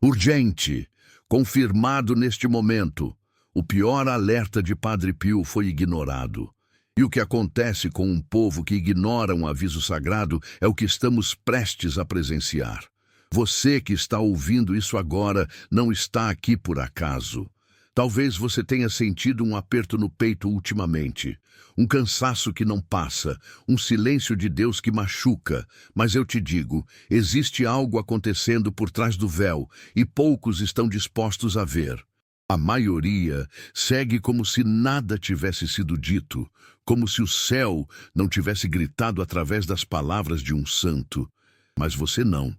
Urgente! Confirmado neste momento. O pior alerta de Padre Pio foi ignorado. E o que acontece com um povo que ignora um aviso sagrado é o que estamos prestes a presenciar. Você que está ouvindo isso agora não está aqui por acaso. Talvez você tenha sentido um aperto no peito ultimamente, um cansaço que não passa, um silêncio de Deus que machuca. Mas eu te digo, existe algo acontecendo por trás do véu e poucos estão dispostos a ver. A maioria segue como se nada tivesse sido dito, como se o céu não tivesse gritado através das palavras de um santo. Mas você não.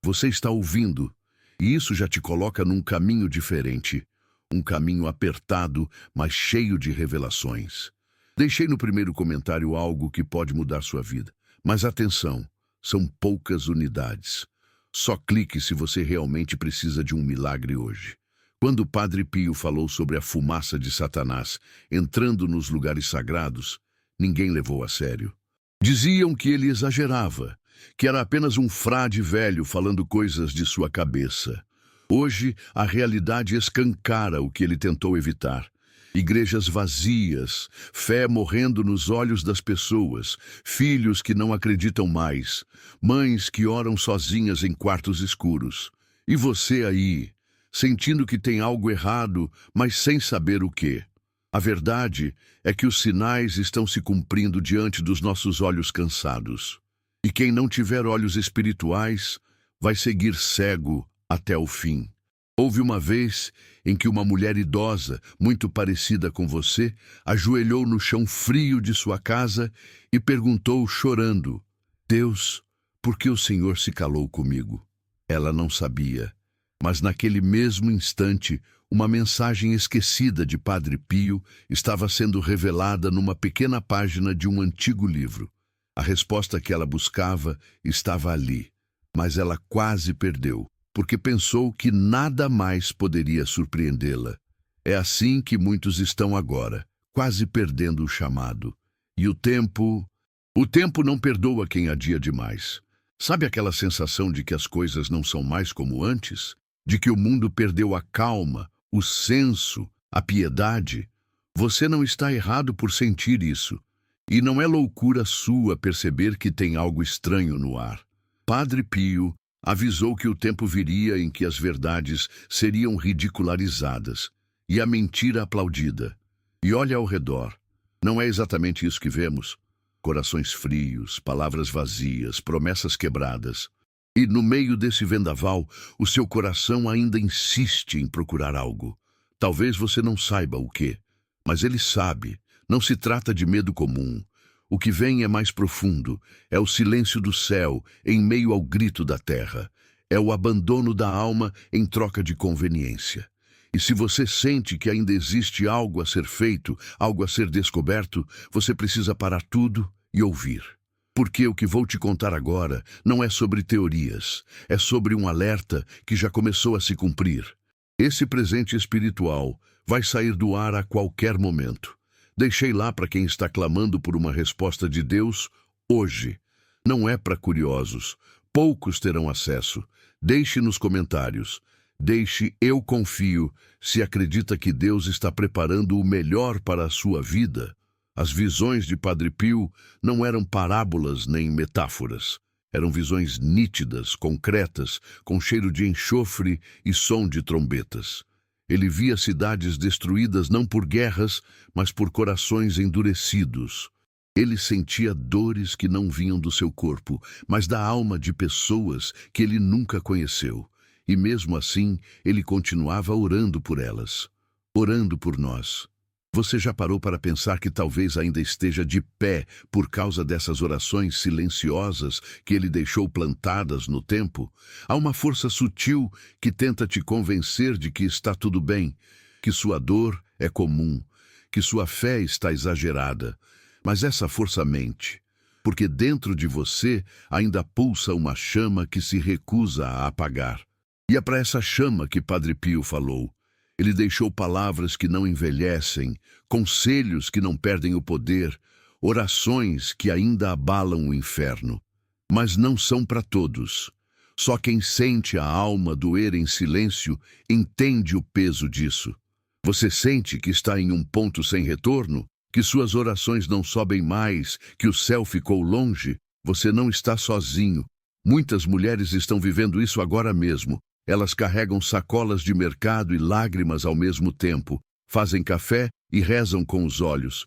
Você está ouvindo, e isso já te coloca num caminho diferente. Um caminho apertado, mas cheio de revelações. Deixei no primeiro comentário algo que pode mudar sua vida. Mas atenção, são poucas unidades. Só clique se você realmente precisa de um milagre hoje. Quando o Padre Pio falou sobre a fumaça de Satanás entrando nos lugares sagrados, ninguém levou a sério. Diziam que ele exagerava, que era apenas um frade velho falando coisas de sua cabeça. Hoje, a realidade escancara o que ele tentou evitar. Igrejas vazias, fé morrendo nos olhos das pessoas, filhos que não acreditam mais, mães que oram sozinhas em quartos escuros. E você aí, sentindo que tem algo errado, mas sem saber o quê. A verdade é que os sinais estão se cumprindo diante dos nossos olhos cansados. E quem não tiver olhos espirituais vai seguir cego até o fim. Houve uma vez em que uma mulher idosa, muito parecida com você, ajoelhou no chão frio de sua casa e perguntou chorando: Deus, por que o Senhor se calou comigo? Ela não sabia, mas naquele mesmo instante, uma mensagem esquecida de Padre Pio estava sendo revelada numa pequena página de um antigo livro. A resposta que ela buscava estava ali, mas ela quase perdeu, porque pensou que nada mais poderia surpreendê-la. É assim que muitos estão agora, quase perdendo o chamado. E o tempo não perdoa quem adia demais. Sabe aquela sensação de que as coisas não são mais como antes? De que o mundo perdeu a calma, o senso, a piedade? Você não está errado por sentir isso. E não é loucura sua perceber que tem algo estranho no ar. Padre Pio avisou que o tempo viria em que as verdades seriam ridicularizadas e a mentira aplaudida. E olha ao redor. Não é exatamente isso que vemos? Corações frios, palavras vazias, promessas quebradas. E no meio desse vendaval, o seu coração ainda insiste em procurar algo. Talvez você não saiba o quê, mas ele sabe. Não se trata de medo comum. O que vem é mais profundo. É o silêncio do céu em meio ao grito da terra. É o abandono da alma em troca de conveniência. E se você sente que ainda existe algo a ser feito, algo a ser descoberto, você precisa parar tudo e ouvir. Porque o que vou te contar agora não é sobre teorias, é sobre um alerta que já começou a se cumprir. Esse presente espiritual vai sair do ar a qualquer momento. Deixei lá para quem está clamando por uma resposta de Deus hoje. Não é para curiosos. Poucos terão acesso. Deixe nos comentários. Deixe "eu confio" se acredita que Deus está preparando o melhor para a sua vida. As visões de Padre Pio não eram parábolas nem metáforas. Eram visões nítidas, concretas, com cheiro de enxofre e som de trombetas. Ele via cidades destruídas não por guerras, mas por corações endurecidos. Ele sentia dores que não vinham do seu corpo, mas da alma de pessoas que ele nunca conheceu. E mesmo assim, ele continuava orando por elas, orando por nós. Você já parou para pensar que talvez ainda esteja de pé por causa dessas orações silenciosas que ele deixou plantadas no tempo? Há uma força sutil que tenta te convencer de que está tudo bem, que sua dor é comum, que sua fé está exagerada. Mas essa força mente, porque dentro de você ainda pulsa uma chama que se recusa a apagar. E é para essa chama que Padre Pio falou. Ele deixou palavras que não envelhecem, conselhos que não perdem o poder, orações que ainda abalam o inferno. Mas não são para todos. Só quem sente a alma doer em silêncio entende o peso disso. Você sente que está em um ponto sem retorno? Que suas orações não sobem mais? Que o céu ficou longe? Você não está sozinho. Muitas mulheres estão vivendo isso agora mesmo. Elas carregam sacolas de mercado e lágrimas ao mesmo tempo. Fazem café e rezam com os olhos.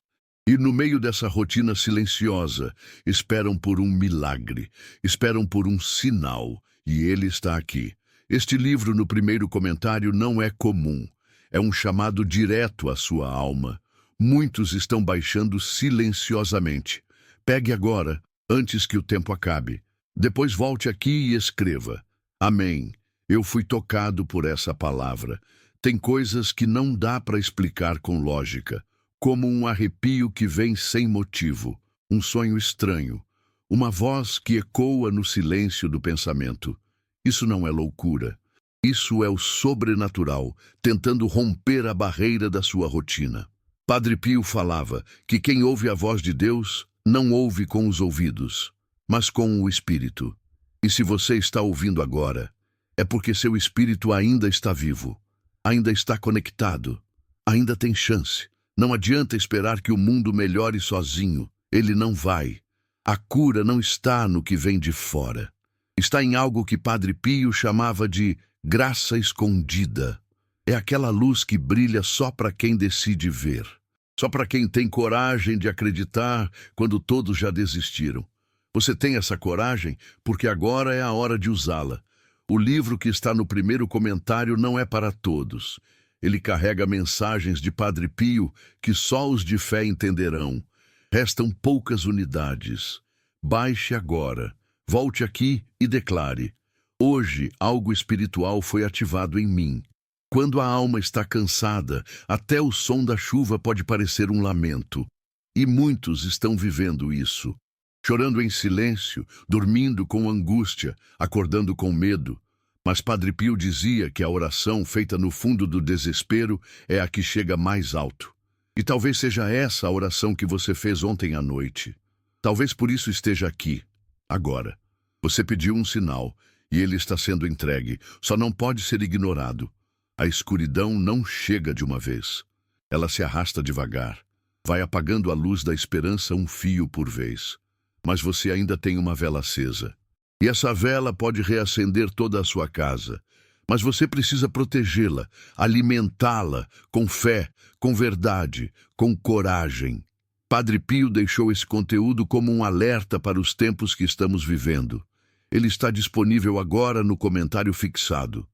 E no meio dessa rotina silenciosa, esperam por um milagre, esperam por um sinal, e ele está aqui. Este livro, no primeiro comentário, não é comum. É um chamado direto à sua alma. Muitos estão baixando silenciosamente. Pegue agora, antes que o tempo acabe. Depois volte aqui e escreva. Amém. Eu fui tocado por essa palavra. Tem coisas que não dá para explicar com lógica. Como um arrepio que vem sem motivo, um sonho estranho, uma voz que ecoa no silêncio do pensamento. Isso não é loucura. Isso é o sobrenatural, tentando romper a barreira da sua rotina. Padre Pio falava que quem ouve a voz de Deus não ouve com os ouvidos, mas com o espírito. E se você está ouvindo agora, é porque seu espírito ainda está vivo, ainda está conectado, ainda tem chance. Não adianta esperar que o mundo melhore sozinho. Ele não vai. A cura não está no que vem de fora. Está em algo que Padre Pio chamava de graça escondida. É aquela luz que brilha só para quem decide ver. Só para quem tem coragem de acreditar quando todos já desistiram. Você tem essa coragem porque agora é a hora de usá-la. O livro que está no primeiro comentário não é para todos. Ele carrega mensagens de Padre Pio que só os de fé entenderão. Restam poucas unidades. Baixe agora, volte aqui e declare. Hoje, algo espiritual foi ativado em mim. Quando a alma está cansada, até o som da chuva pode parecer um lamento. E muitos estão vivendo isso. Chorando em silêncio, dormindo com angústia, acordando com medo. Mas Padre Pio dizia que a oração feita no fundo do desespero é a que chega mais alto. E talvez seja essa a oração que você fez ontem à noite. Talvez por isso esteja aqui, agora. Você pediu um sinal e ele está sendo entregue. Só não pode ser ignorado. A escuridão não chega de uma vez. Ela se arrasta devagar. Vai apagando a luz da esperança um fio por vez. Mas você ainda tem uma vela acesa. E essa vela pode reacender toda a sua casa. Mas você precisa protegê-la, alimentá-la com fé, com verdade, com coragem. Padre Pio deixou esse conteúdo como um alerta para os tempos que estamos vivendo. Ele está disponível agora no comentário fixado,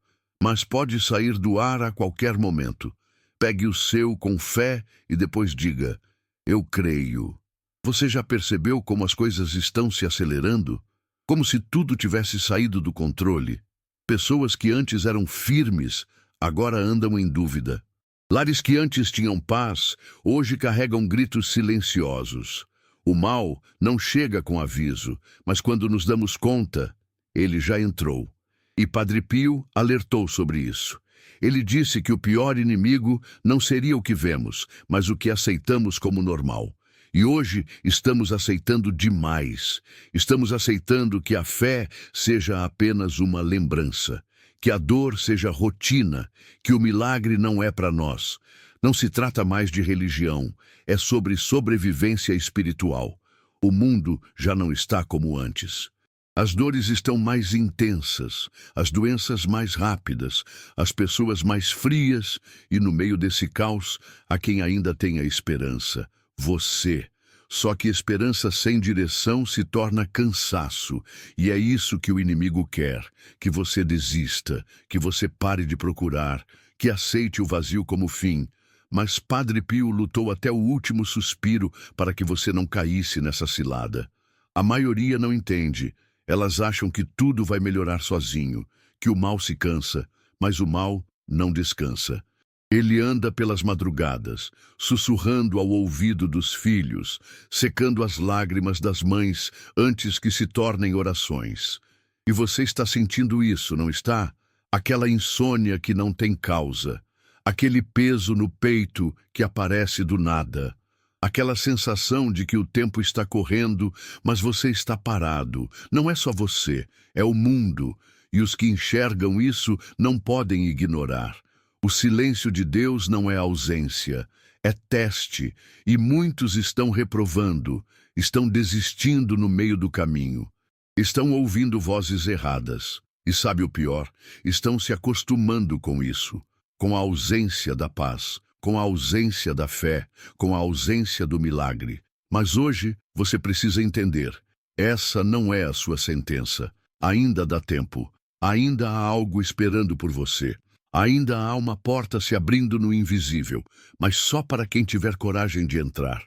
mas pode sair do ar a qualquer momento. Pegue o seu com fé e depois diga, eu creio. Você já percebeu como as coisas estão se acelerando? Como se tudo tivesse saído do controle. Pessoas que antes eram firmes, agora andam em dúvida. Lares que antes tinham paz, hoje carregam gritos silenciosos. O mal não chega com aviso, mas quando nos damos conta, ele já entrou. E Padre Pio alertou sobre isso. Ele disse que o pior inimigo não seria o que vemos, mas o que aceitamos como normal. E hoje estamos aceitando demais. Estamos aceitando que a fé seja apenas uma lembrança, que a dor seja rotina, que o milagre não é para nós. Não se trata mais de religião, é sobre sobrevivência espiritual. O mundo já não está como antes. As dores estão mais intensas, as doenças mais rápidas, as pessoas mais frias e, no meio desse caos, há quem ainda tenha esperança. Você. Só que esperança sem direção se torna cansaço, e é isso que o inimigo quer, que você desista, que você pare de procurar, que aceite o vazio como fim. Mas Padre Pio lutou até o último suspiro para que você não caísse nessa cilada. A maioria não entende. Elas acham que tudo vai melhorar sozinho, que o mal se cansa, mas o mal não descansa. Ele anda pelas madrugadas, sussurrando ao ouvido dos filhos, secando as lágrimas das mães antes que se tornem orações. E você está sentindo isso, não está? Aquela insônia que não tem causa, aquele peso no peito que aparece do nada, aquela sensação de que o tempo está correndo, mas você está parado. Não é só você, é o mundo. E os que enxergam isso não podem ignorar. O silêncio de Deus não é ausência, é teste, e muitos estão reprovando, estão desistindo no meio do caminho. Estão ouvindo vozes erradas. E sabe o pior? Estão se acostumando com isso, com a ausência da paz, com a ausência da fé, com a ausência do milagre. Mas hoje você precisa entender, essa não é a sua sentença. Ainda dá tempo, ainda há algo esperando por você. Ainda há uma porta se abrindo no invisível, mas só para quem tiver coragem de entrar.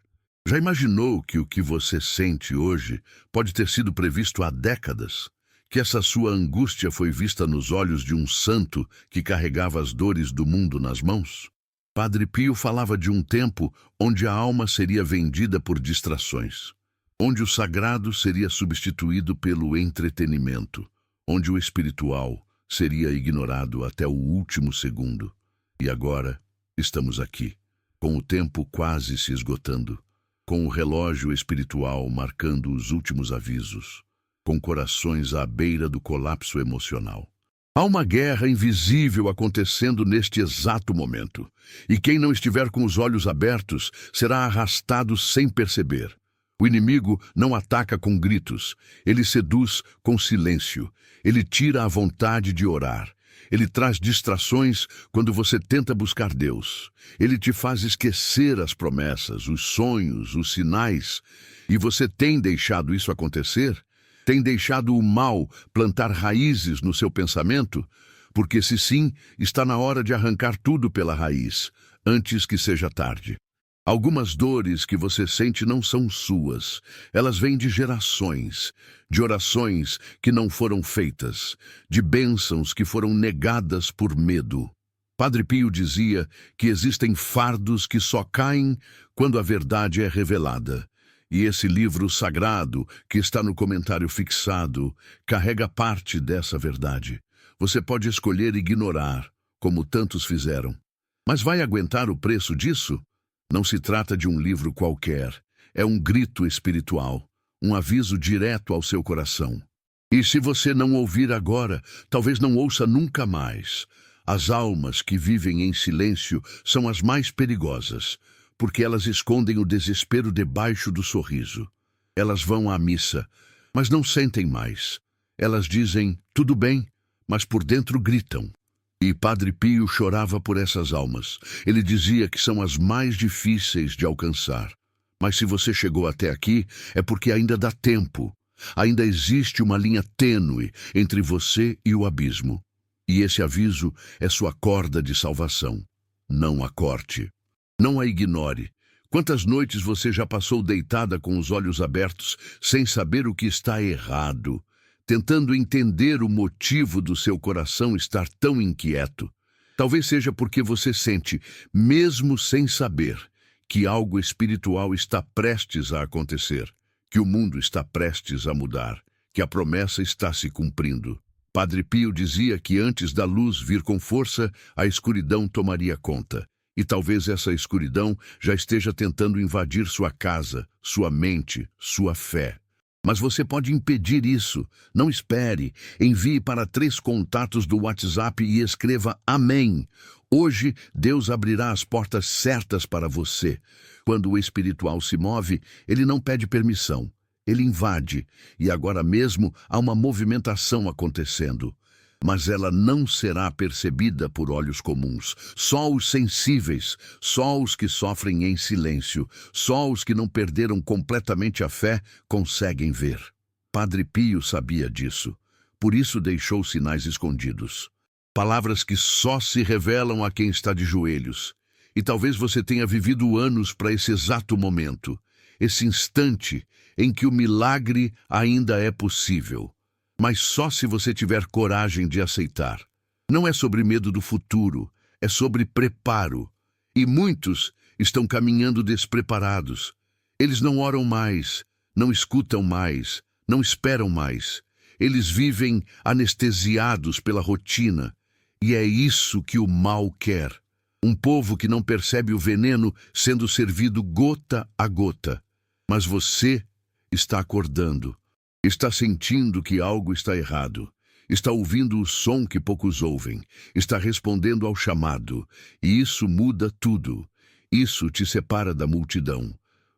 Já imaginou que o que você sente hoje pode ter sido previsto há décadas? Que essa sua angústia foi vista nos olhos de um santo que carregava as dores do mundo nas mãos? Padre Pio falava de um tempo onde a alma seria vendida por distrações, onde o sagrado seria substituído pelo entretenimento, onde o espiritual seria ignorado até o último segundo. E agora estamos aqui, com o tempo quase se esgotando, com o relógio espiritual marcando os últimos avisos, com corações à beira do colapso emocional. Há uma guerra invisível acontecendo neste exato momento, e quem não estiver com os olhos abertos será arrastado sem perceber. O inimigo não ataca com gritos, ele seduz com silêncio, ele tira a vontade de orar, ele traz distrações quando você tenta buscar Deus, ele te faz esquecer as promessas, os sonhos, os sinais, e você tem deixado isso acontecer? Tem deixado o mal plantar raízes no seu pensamento? Porque se sim, está na hora de arrancar tudo pela raiz, antes que seja tarde. Algumas dores que você sente não são suas, elas vêm de gerações, de orações que não foram feitas, de bênçãos que foram negadas por medo. Padre Pio dizia que existem fardos que só caem quando a verdade é revelada. E esse livro sagrado, que está no comentário fixado, carrega parte dessa verdade. Você pode escolher ignorar, como tantos fizeram. Mas vai aguentar o preço disso? Não se trata de um livro qualquer, é um grito espiritual, um aviso direto ao seu coração. E se você não ouvir agora, talvez não ouça nunca mais. As almas que vivem em silêncio são as mais perigosas, porque elas escondem o desespero debaixo do sorriso. Elas vão à missa, mas não sentem mais. Elas dizem, tudo bem, mas por dentro gritam. E Padre Pio chorava por essas almas. Ele dizia que são as mais difíceis de alcançar. Mas se você chegou até aqui, é porque ainda dá tempo. Ainda existe uma linha tênue entre você e o abismo. E esse aviso é sua corda de salvação. Não a corte. Não a ignore. Quantas noites você já passou deitada com os olhos abertos, sem saber o que está errado, tentando entender o motivo do seu coração estar tão inquieto? Talvez seja porque você sente, mesmo sem saber, que algo espiritual está prestes a acontecer, que o mundo está prestes a mudar, que a promessa está se cumprindo. Padre Pio dizia que antes da luz vir com força, a escuridão tomaria conta. E talvez essa escuridão já esteja tentando invadir sua casa, sua mente, sua fé. Mas você pode impedir isso. Não espere. Envie para 3 contatos do WhatsApp e escreva Amém. Hoje, Deus abrirá as portas certas para você. Quando o espiritual se move, ele não pede permissão. Ele invade. E agora mesmo há uma movimentação acontecendo. Mas ela não será percebida por olhos comuns. Só os sensíveis, só os que sofrem em silêncio, só os que não perderam completamente a fé conseguem ver. Padre Pio sabia disso. Por isso deixou sinais escondidos. Palavras que só se revelam a quem está de joelhos. E talvez você tenha vivido anos para esse exato momento, esse instante em que o milagre ainda é possível. Mas só se você tiver coragem de aceitar. Não é sobre medo do futuro, é sobre preparo. E muitos estão caminhando despreparados. Eles não oram mais, não escutam mais, não esperam mais. Eles vivem anestesiados pela rotina. E é isso que o mal quer. Um povo que não percebe o veneno sendo servido gota a gota. Mas você está acordando. Está sentindo que algo está errado. Está ouvindo o som que poucos ouvem. Está respondendo ao chamado. E isso muda tudo. Isso te separa da multidão.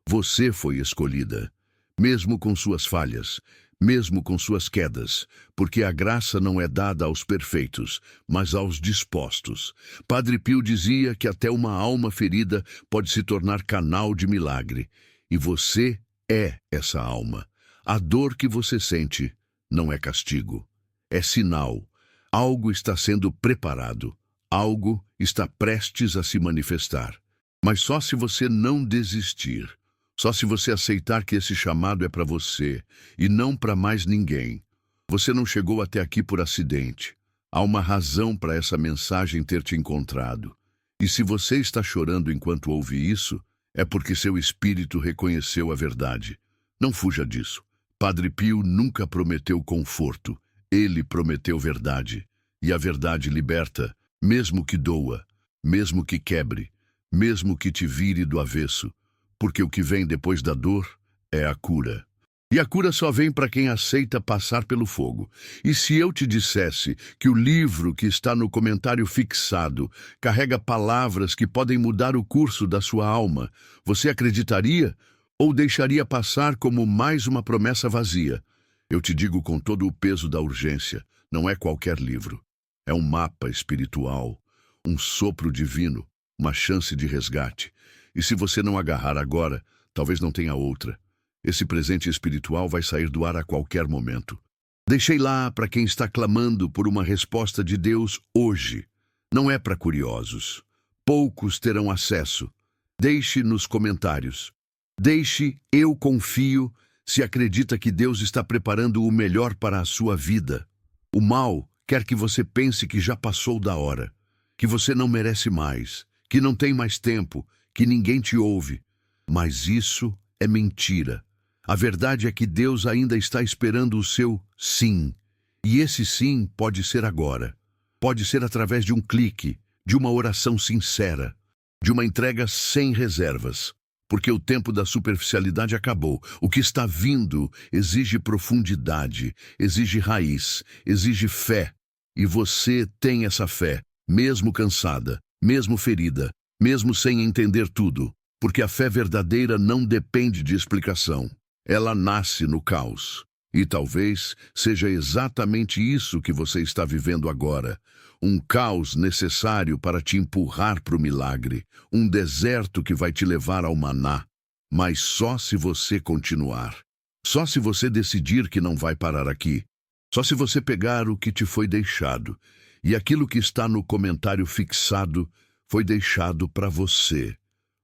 Você foi escolhida, mesmo com suas falhas, mesmo com suas quedas, porque a graça não é dada aos perfeitos, mas aos dispostos. Padre Pio dizia que até uma alma ferida pode se tornar canal de milagre. E você é essa alma. A dor que você sente não é castigo, é sinal. Algo está sendo preparado, algo está prestes a se manifestar. Mas só se você não desistir, só se você aceitar que esse chamado é para você e não para mais ninguém. Você não chegou até aqui por acidente. Há uma razão para essa mensagem ter te encontrado. E se você está chorando enquanto ouve isso, é porque seu espírito reconheceu a verdade. Não fuja disso. Padre Pio nunca prometeu conforto. Ele prometeu verdade. E a verdade liberta, mesmo que doa, mesmo que quebre, mesmo que te vire do avesso. Porque o que vem depois da dor é a cura. E a cura só vem para quem aceita passar pelo fogo. E se eu te dissesse que o livro que está no comentário fixado carrega palavras que podem mudar o curso da sua alma, você acreditaria ou deixaria passar como mais uma promessa vazia? Eu te digo com todo o peso da urgência, não é qualquer livro. É um mapa espiritual, um sopro divino, uma chance de resgate. E se você não agarrar agora, talvez não tenha outra. Esse presente espiritual vai sair do ar a qualquer momento. Deixei lá para quem está clamando por uma resposta de Deus hoje. Não é para curiosos. Poucos terão acesso. Deixe nos comentários. Deixe "eu confio" se acredita que Deus está preparando o melhor para a sua vida. O mal quer que você pense que já passou da hora, que você não merece mais, que não tem mais tempo, que ninguém te ouve. Mas isso é mentira. A verdade é que Deus ainda está esperando o seu sim. E esse sim pode ser agora. Pode ser através de um clique, de uma oração sincera, de uma entrega sem reservas. Porque o tempo da superficialidade acabou. O que está vindo exige profundidade, exige raiz, exige fé. E você tem essa fé, mesmo cansada, mesmo ferida, mesmo sem entender tudo, porque a fé verdadeira não depende de explicação. Ela nasce no caos. E talvez seja exatamente isso que você está vivendo agora. Um caos necessário para te empurrar para o milagre. Um deserto que vai te levar ao maná. Mas só se você continuar. Só se você decidir que não vai parar aqui. Só se você pegar o que te foi deixado. E aquilo que está no comentário fixado foi deixado para você.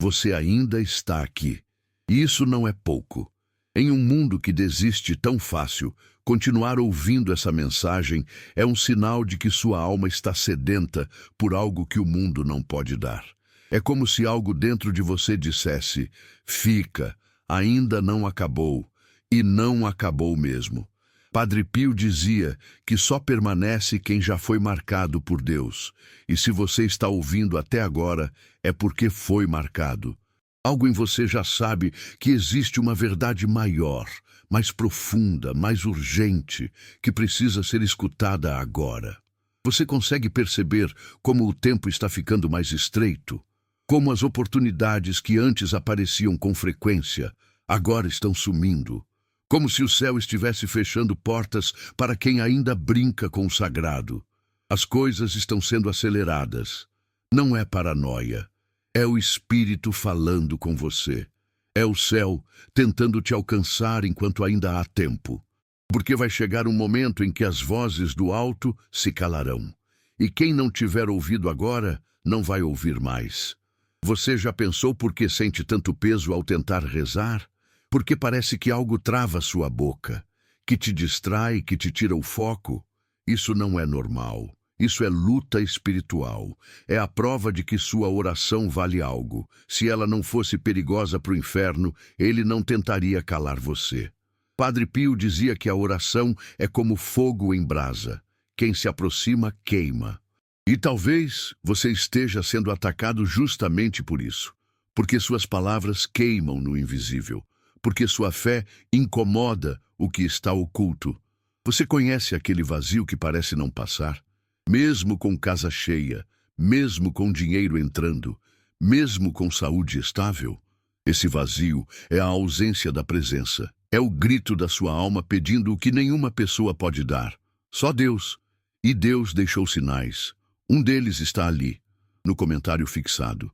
Você ainda está aqui. E isso não é pouco. Em um mundo que desiste tão fácil, continuar ouvindo essa mensagem é um sinal de que sua alma está sedenta por algo que o mundo não pode dar. É como se algo dentro de você dissesse: fica, ainda não acabou, e não acabou mesmo. Padre Pio dizia que só permanece quem já foi marcado por Deus. E se você está ouvindo até agora, é porque foi marcado. Algo em você já sabe que existe uma verdade maior, mais profunda, mais urgente, que precisa ser escutada agora. Você consegue perceber como o tempo está ficando mais estreito? Como as oportunidades que antes apareciam com frequência, agora estão sumindo? Como se o céu estivesse fechando portas para quem ainda brinca com o sagrado. As coisas estão sendo aceleradas. Não é paranoia. É o Espírito falando com você. É o céu tentando te alcançar enquanto ainda há tempo. Porque vai chegar um momento em que as vozes do alto se calarão. E quem não tiver ouvido agora, não vai ouvir mais. Você já pensou por que sente tanto peso ao tentar rezar? Porque parece que algo trava sua boca, que te distrai, que te tira o foco. Isso não é normal. Isso é luta espiritual. É a prova de que sua oração vale algo. Se ela não fosse perigosa para o inferno, ele não tentaria calar você. Padre Pio dizia que a oração é como fogo em brasa. Quem se aproxima, queima. E talvez você esteja sendo atacado justamente por isso. Porque suas palavras queimam no invisível. Porque sua fé incomoda o que está oculto. Você conhece aquele vazio que parece não passar? Mesmo com casa cheia, mesmo com dinheiro entrando, mesmo com saúde estável? Esse vazio é a ausência da presença. É o grito da sua alma pedindo o que nenhuma pessoa pode dar. Só Deus. E Deus deixou sinais. Um deles está ali, no comentário fixado.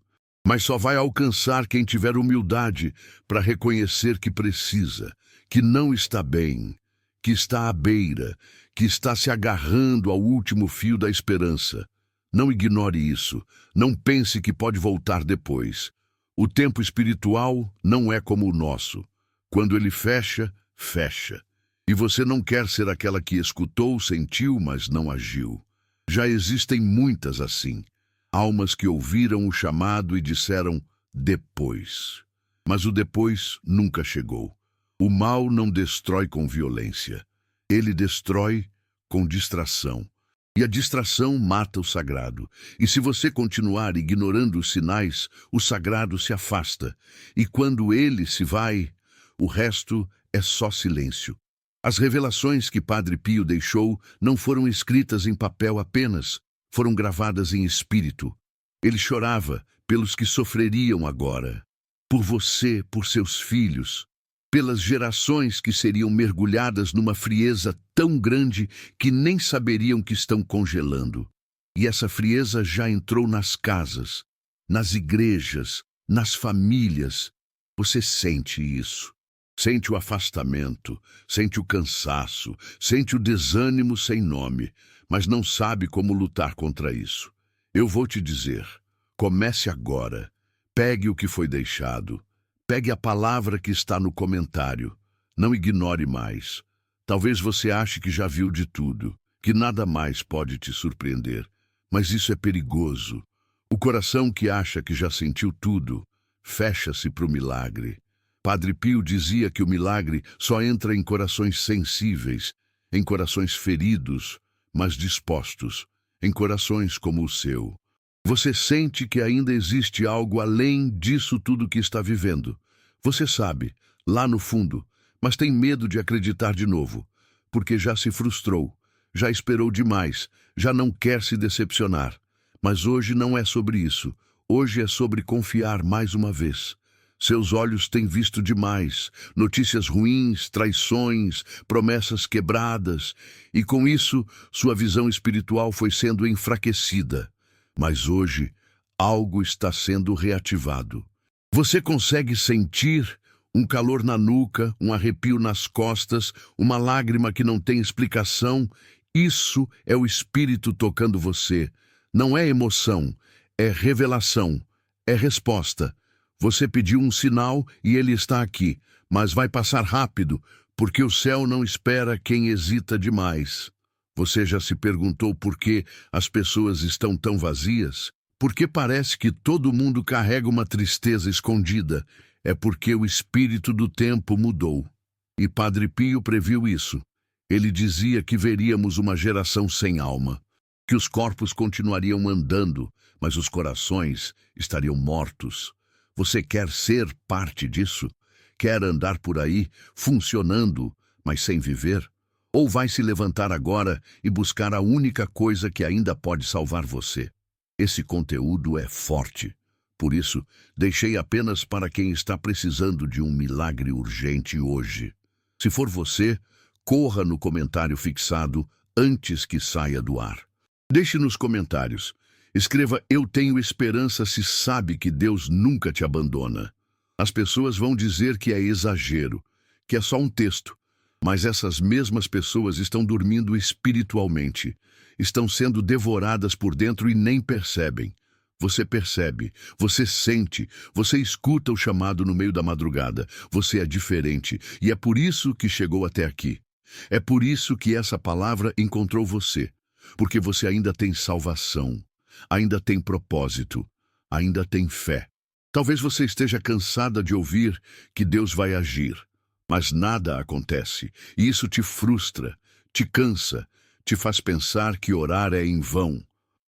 Mas só vai alcançar quem tiver humildade para reconhecer que precisa, que não está bem, que está à beira, que está se agarrando ao último fio da esperança. Não ignore isso. Não pense que pode voltar depois. O tempo espiritual não é como o nosso. Quando ele fecha, fecha. E você não quer ser aquela que escutou, sentiu, mas não agiu. Já existem muitas assim. Almas que ouviram o chamado e disseram depois. Mas o depois nunca chegou. O mal não destrói com violência. Ele destrói com distração. E a distração mata o sagrado. E se você continuar ignorando os sinais, o sagrado se afasta. E quando ele se vai, o resto é só silêncio. As revelações que Padre Pio deixou não foram escritas em papel apenas, foram gravadas em espírito. Ele chorava pelos que sofreriam agora, por você, por seus filhos, pelas gerações que seriam mergulhadas numa frieza tão grande que nem saberiam que estão congelando. E essa frieza já entrou nas casas, nas igrejas, nas famílias. Você sente isso. Sente o afastamento, sente o cansaço, sente o desânimo sem nome, mas não sabe como lutar contra isso. Eu vou te dizer, comece agora, pegue o que foi deixado, pegue a palavra que está no comentário, não ignore mais. Talvez você ache que já viu de tudo, que nada mais pode te surpreender, mas isso é perigoso. O coração que acha que já sentiu tudo, fecha-se para o milagre. Padre Pio dizia que o milagre só entra em corações sensíveis, em corações feridos, mas dispostos, em corações como o seu. Você sente que ainda existe algo além disso tudo que está vivendo. Você sabe, lá no fundo, mas tem medo de acreditar de novo, porque já se frustrou, já esperou demais, já não quer se decepcionar. Mas hoje não é sobre isso. Hoje é sobre confiar mais uma vez. Seus olhos têm visto demais, notícias ruins, traições, promessas quebradas, e com isso sua visão espiritual foi sendo enfraquecida. Mas hoje algo está sendo reativado. Você consegue sentir um calor na nuca, um arrepio nas costas, uma lágrima que não tem explicação. Isso é o Espírito tocando você. Não é emoção, é revelação, é resposta. Você pediu um sinal e ele está aqui, mas vai passar rápido, porque o céu não espera quem hesita demais. Você já se perguntou por que as pessoas estão tão vazias? Porque parece que todo mundo carrega uma tristeza escondida. É porque o espírito do tempo mudou. E Padre Pio previu isso. Ele dizia que veríamos uma geração sem alma, que os corpos continuariam andando, mas os corações estariam mortos. Você quer ser parte disso? Quer andar por aí, funcionando, mas sem viver? Ou vai se levantar agora e buscar a única coisa que ainda pode salvar você? Esse conteúdo é forte. Por isso, deixei apenas para quem está precisando de um milagre urgente hoje. Se for você, corra no comentário fixado antes que saia do ar. Deixe nos comentários. Escreva "Eu tenho esperança" se sabe que Deus nunca te abandona. As pessoas vão dizer que é exagero, que é só um texto, mas essas mesmas pessoas estão dormindo espiritualmente, estão sendo devoradas por dentro e nem percebem. Você percebe, você sente, você escuta o chamado no meio da madrugada. Você é diferente e é por isso que chegou até aqui. É por isso que essa palavra encontrou você, porque você ainda tem salvação. Ainda tem propósito, ainda tem fé. Talvez você esteja cansada de ouvir que Deus vai agir, mas nada acontece, e isso te frustra, te cansa, te faz pensar que orar é em vão.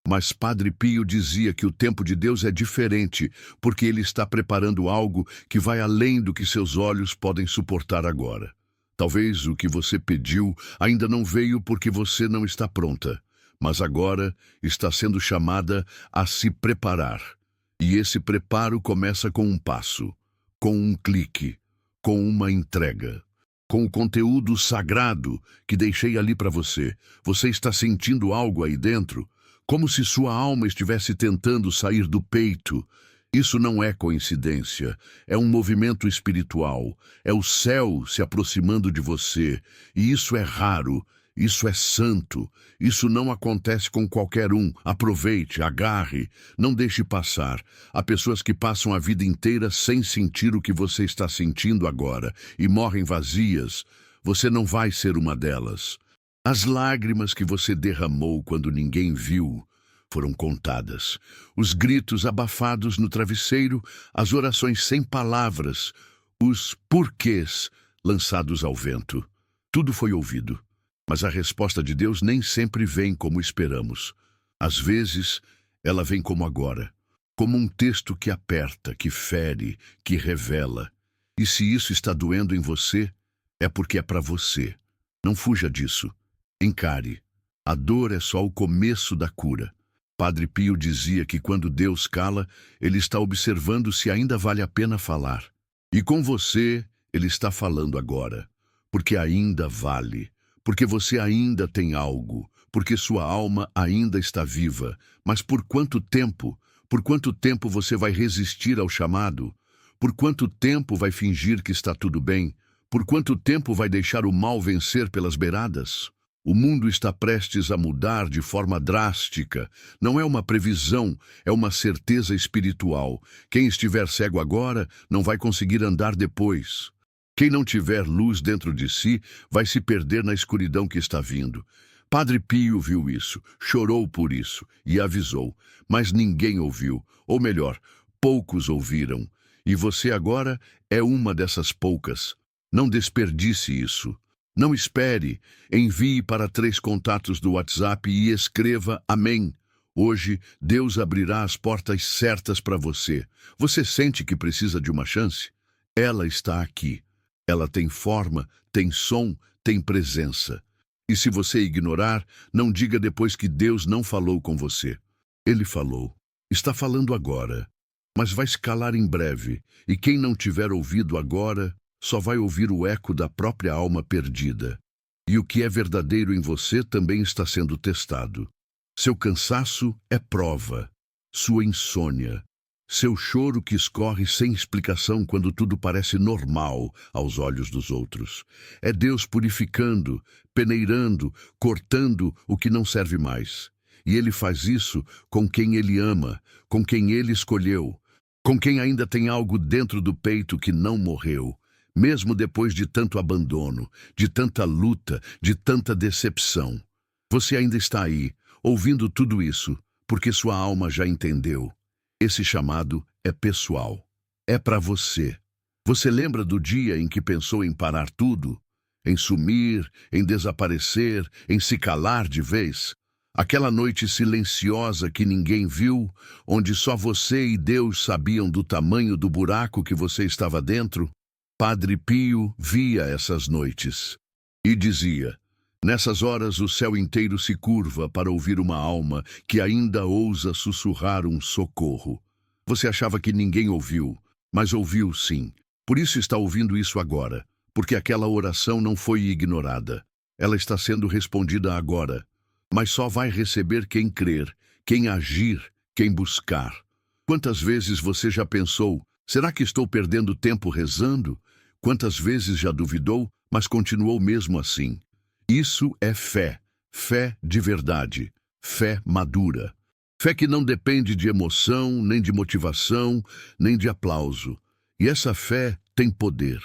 Mas Padre Pio dizia que o tempo de Deus é diferente, porque ele está preparando algo que vai além do que seus olhos podem suportar agora. Talvez o que você pediu ainda não veio porque você não está pronta, mas agora está sendo chamada a se preparar. E esse preparo começa com um passo, com um clique, com uma entrega. Com o conteúdo sagrado que deixei ali para você. Você está sentindo algo aí dentro? Como se sua alma estivesse tentando sair do peito. Isso não é coincidência, é um movimento espiritual, é o céu se aproximando de você, e isso é raro, isso é santo, isso não acontece com qualquer um. Aproveite, agarre, não deixe passar. Há pessoas que passam a vida inteira sem sentir o que você está sentindo agora, e morrem vazias. Você não vai ser uma delas. As lágrimas que você derramou quando ninguém viu foram contadas. Os gritos abafados no travesseiro, as orações sem palavras, os porquês lançados ao vento. Tudo foi ouvido. Mas a resposta de Deus nem sempre vem como esperamos. Às vezes, ela vem como agora, como um texto que aperta, que fere, que revela. E se isso está doendo em você, é porque é para você. Não fuja disso. Encare. A dor é só o começo da cura. Padre Pio dizia que quando Deus cala, Ele está observando se ainda vale a pena falar. E com você, Ele está falando agora, porque ainda vale, porque você ainda tem algo, porque sua alma ainda está viva. Mas por quanto tempo? Por quanto tempo você vai resistir ao chamado? Por quanto tempo vai fingir que está tudo bem? Por quanto tempo vai deixar o mal vencer pelas beiradas? O mundo está prestes a mudar de forma drástica. Não é uma previsão, é uma certeza espiritual. Quem estiver cego agora não vai conseguir andar depois. Quem não tiver luz dentro de si vai se perder na escuridão que está vindo. Padre Pio viu isso, chorou por isso e avisou, mas ninguém ouviu, ou melhor, poucos ouviram. E você agora é uma dessas poucas. Não desperdice isso. Não espere, envie para 3 contatos do WhatsApp e escreva Amém. Hoje, Deus abrirá as portas certas para você. Você sente que precisa de uma chance? Ela está aqui. Ela tem forma, tem som, tem presença. E se você ignorar, não diga depois que Deus não falou com você. Ele falou. Está falando agora. Mas vai se calar em breve. E quem não tiver ouvido agora só vai ouvir o eco da própria alma perdida. E o que é verdadeiro em você também está sendo testado. Seu cansaço é prova. Sua insônia. Seu choro que escorre sem explicação quando tudo parece normal aos olhos dos outros. É Deus purificando, peneirando, cortando o que não serve mais. E Ele faz isso com quem Ele ama, com quem Ele escolheu, com quem ainda tem algo dentro do peito que não morreu. Mesmo depois de tanto abandono, de tanta luta, de tanta decepção. Você ainda está aí, ouvindo tudo isso, porque sua alma já entendeu. Esse chamado é pessoal. É para você. Você lembra do dia em que pensou em parar tudo? Em sumir, em desaparecer, em se calar de vez? Aquela noite silenciosa que ninguém viu, onde só você e Deus sabiam do tamanho do buraco que você estava dentro? Padre Pio via essas noites e dizia: nessas horas o céu inteiro se curva para ouvir uma alma que ainda ousa sussurrar um socorro. Você achava que ninguém ouviu, mas ouviu sim. Por isso está ouvindo isso agora, porque aquela oração não foi ignorada. Ela está sendo respondida agora, mas só vai receber quem crer, quem agir, quem buscar. Quantas vezes você já pensou: será que estou perdendo tempo rezando? Quantas vezes já duvidou, mas continuou mesmo assim? Isso é fé, fé de verdade, fé madura. Fé que não depende de emoção, nem de motivação, nem de aplauso. E essa fé tem poder.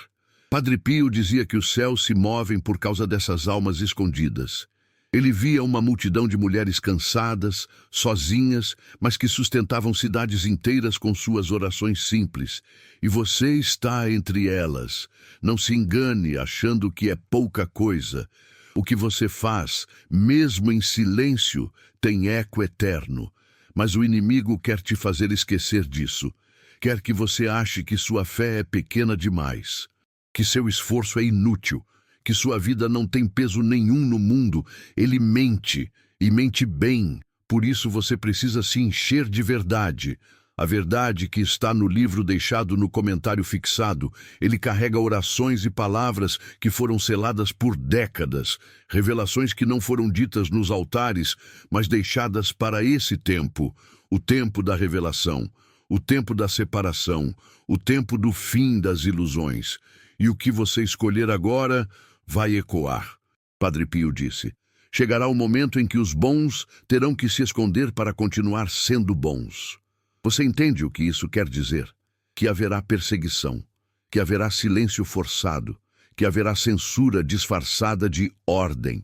Padre Pio dizia que os céus se movem por causa dessas almas escondidas. Ele via uma multidão de mulheres cansadas, sozinhas, mas que sustentavam cidades inteiras com suas orações simples. E você está entre elas. Não se engane achando que é pouca coisa. O que você faz, mesmo em silêncio, tem eco eterno. Mas o inimigo quer te fazer esquecer disso. Quer que você ache que sua fé é pequena demais, que seu esforço é inútil, que sua vida não tem peso nenhum no mundo, ele mente, e mente bem. Por isso você precisa se encher de verdade. A verdade que está no livro deixado no comentário fixado. Ele carrega orações e palavras que foram seladas por décadas, revelações que não foram ditas nos altares, mas deixadas para esse tempo, o tempo da revelação, o tempo da separação, o tempo do fim das ilusões. E o que você escolher agora vai ecoar. Padre Pio disse: chegará o momento em que os bons terão que se esconder para continuar sendo bons. Você entende o que isso quer dizer? Que haverá perseguição, que haverá silêncio forçado, que haverá censura disfarçada de ordem.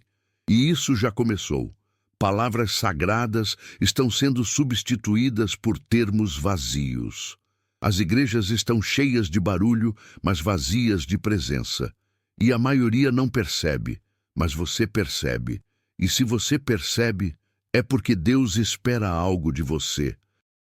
E isso já começou. Palavras sagradas estão sendo substituídas por termos vazios. As igrejas estão cheias de barulho, mas vazias de presença. E a maioria não percebe, mas você percebe. E se você percebe, é porque Deus espera algo de você.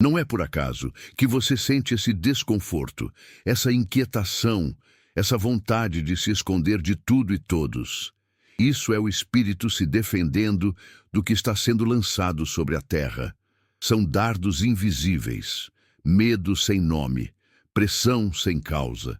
Não é por acaso que você sente esse desconforto, essa inquietação, essa vontade de se esconder de tudo e todos. Isso é o Espírito se defendendo do que está sendo lançado sobre a terra. São dardos invisíveis, medo sem nome, pressão sem causa.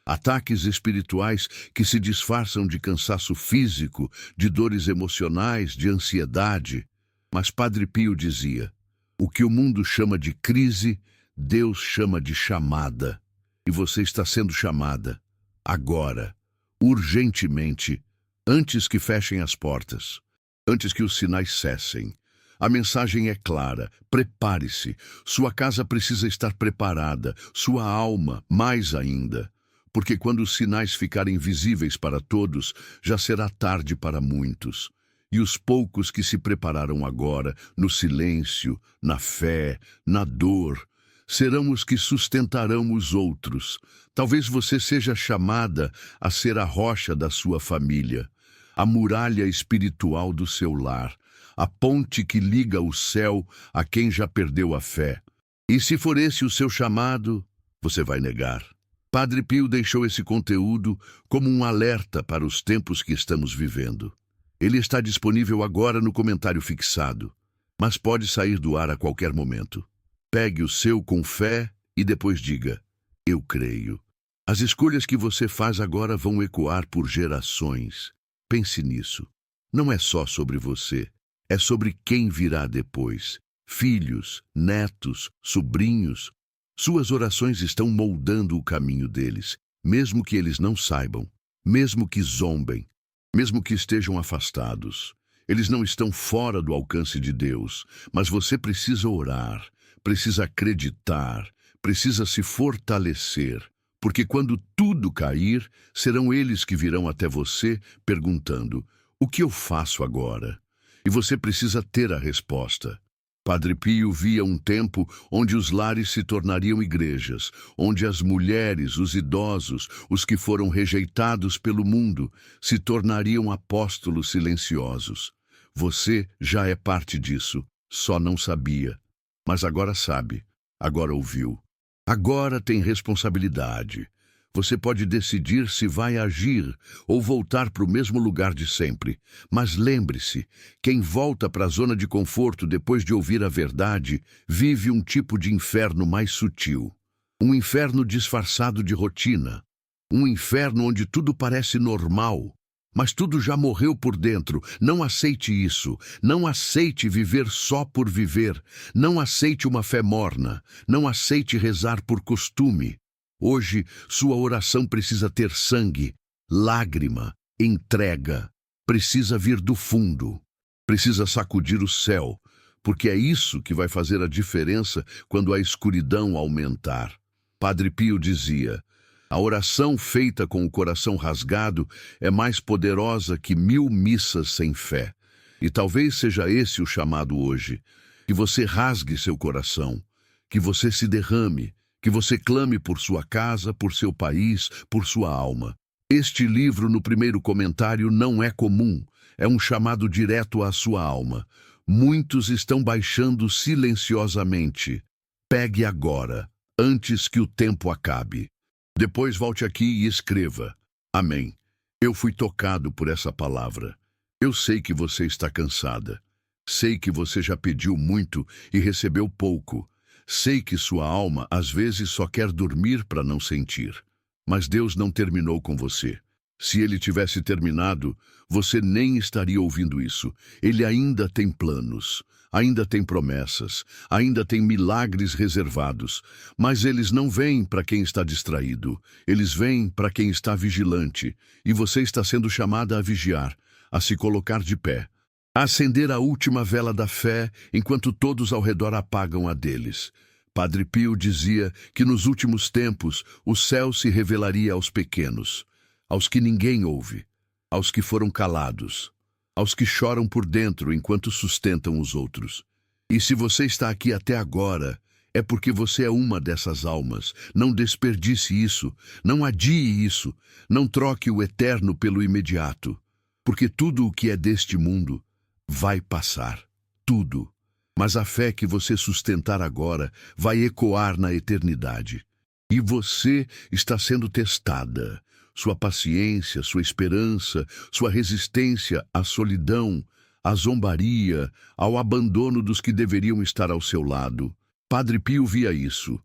Ataques espirituais que se disfarçam de cansaço físico, de dores emocionais, de ansiedade. Mas Padre Pio dizia: o que o mundo chama de crise, Deus chama de chamada. E você está sendo chamada, agora, urgentemente, antes que fechem as portas, antes que os sinais cessem. A mensagem é clara: prepare-se. Sua casa precisa estar preparada, sua alma mais ainda. Porque quando os sinais ficarem visíveis para todos, já será tarde para muitos. E os poucos que se prepararam agora, no silêncio, na fé, na dor, serão os que sustentarão os outros. Talvez você seja chamada a ser a rocha da sua família, a muralha espiritual do seu lar, a ponte que liga o céu a quem já perdeu a fé. E se for esse o seu chamado, você vai negar. Padre Pio deixou esse conteúdo como um alerta para os tempos que estamos vivendo. Ele está disponível agora no comentário fixado, mas pode sair do ar a qualquer momento. Pegue o seu com fé e depois diga: eu creio. As escolhas que você faz agora vão ecoar por gerações. Pense nisso. Não é só sobre você, é sobre quem virá depois. Filhos, netos, sobrinhos. Suas orações estão moldando o caminho deles, mesmo que eles não saibam, mesmo que zombem, mesmo que estejam afastados. Eles não estão fora do alcance de Deus, mas você precisa orar, precisa acreditar, precisa se fortalecer, porque quando tudo cair, serão eles que virão até você perguntando: o que eu faço agora? E você precisa ter a resposta. Padre Pio via um tempo onde os lares se tornariam igrejas, onde as mulheres, os idosos, os que foram rejeitados pelo mundo, se tornariam apóstolos silenciosos. Você já é parte disso, só não sabia. Mas agora sabe, agora ouviu. Agora tem responsabilidade. Você pode decidir se vai agir ou voltar para o mesmo lugar de sempre. Mas lembre-se, quem volta para a zona de conforto depois de ouvir a verdade, vive um tipo de inferno mais sutil. Um inferno disfarçado de rotina. Um inferno onde tudo parece normal, mas tudo já morreu por dentro. Não aceite isso. Não aceite viver só por viver. Não aceite uma fé morna. Não aceite rezar por costume. Hoje, sua oração precisa ter sangue, lágrima, entrega. Precisa vir do fundo. Precisa sacudir o céu, porque é isso que vai fazer a diferença quando a escuridão aumentar. Padre Pio dizia: a oração feita com o coração rasgado é mais poderosa que 1000 missas sem fé. E talvez seja esse o chamado hoje. Que você rasgue seu coração, que você se derrame, que você clame por sua casa, por seu país, por sua alma. Este livro, no primeiro comentário, não é comum. É um chamado direto à sua alma. Muitos estão baixando silenciosamente. Pegue agora, antes que o tempo acabe. Depois volte aqui e escreva: amém. Eu fui tocado por essa palavra. Eu sei que você está cansada. Sei que você já pediu muito e recebeu pouco. Sei que sua alma às vezes só quer dormir para não sentir. Mas Deus não terminou com você. Se Ele tivesse terminado, você nem estaria ouvindo isso. Ele ainda tem planos, ainda tem promessas, ainda tem milagres reservados. Mas eles não vêm para quem está distraído. Eles vêm para quem está vigilante. E você está sendo chamada a vigiar, a se colocar de pé, a acender a última vela da fé enquanto todos ao redor apagam a deles. Padre Pio dizia que nos últimos tempos o céu se revelaria aos pequenos, aos que ninguém ouve, aos que foram calados, aos que choram por dentro enquanto sustentam os outros. E se você está aqui até agora, é porque você é uma dessas almas. Não desperdice isso, não adie isso, não troque o eterno pelo imediato, porque tudo o que é deste mundo vai passar, tudo. Mas a fé que você sustentar agora vai ecoar na eternidade. E você está sendo testada. Sua paciência, sua esperança, sua resistência à solidão, à zombaria, ao abandono dos que deveriam estar ao seu lado. Padre Pio via isso.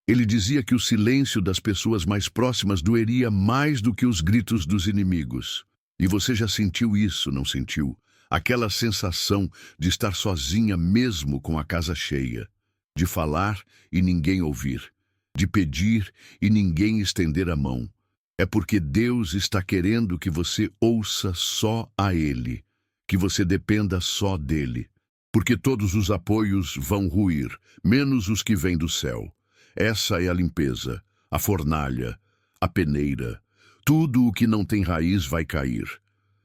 Ele dizia que o silêncio das pessoas mais próximas doeria mais do que os gritos dos inimigos. E você já sentiu isso, não sentiu? Aquela sensação de estar sozinha mesmo com a casa cheia, de falar e ninguém ouvir, de pedir e ninguém estender a mão. É porque Deus está querendo que você ouça só a Ele, que você dependa só dEle. Porque todos os apoios vão ruir, menos os que vêm do céu. Essa é a limpeza, a fornalha, a peneira. Tudo o que não tem raiz vai cair.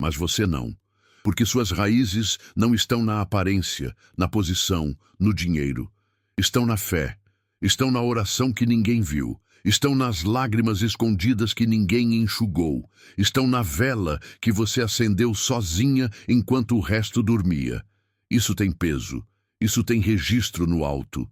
Mas você não. Porque suas raízes não estão na aparência, na posição, no dinheiro. Estão na fé, estão na oração que ninguém viu, estão nas lágrimas escondidas que ninguém enxugou, estão na vela que você acendeu sozinha enquanto o resto dormia. Isso tem peso, isso tem registro no alto.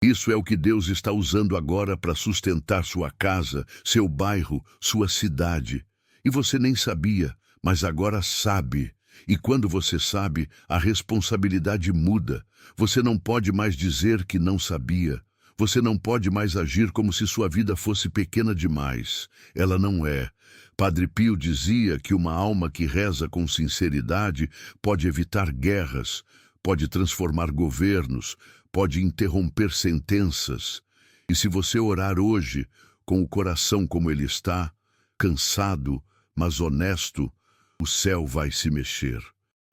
Isso é o que Deus está usando agora para sustentar sua casa, seu bairro, sua cidade. E você nem sabia, mas agora sabe. E quando você sabe, a responsabilidade muda. Você não pode mais dizer que não sabia. Você não pode mais agir como se sua vida fosse pequena demais. Ela não é. Padre Pio dizia que uma alma que reza com sinceridade pode evitar guerras, pode transformar governos, pode interromper sentenças. E se você orar hoje, com o coração como ele está, cansado, mas honesto, o céu vai se mexer.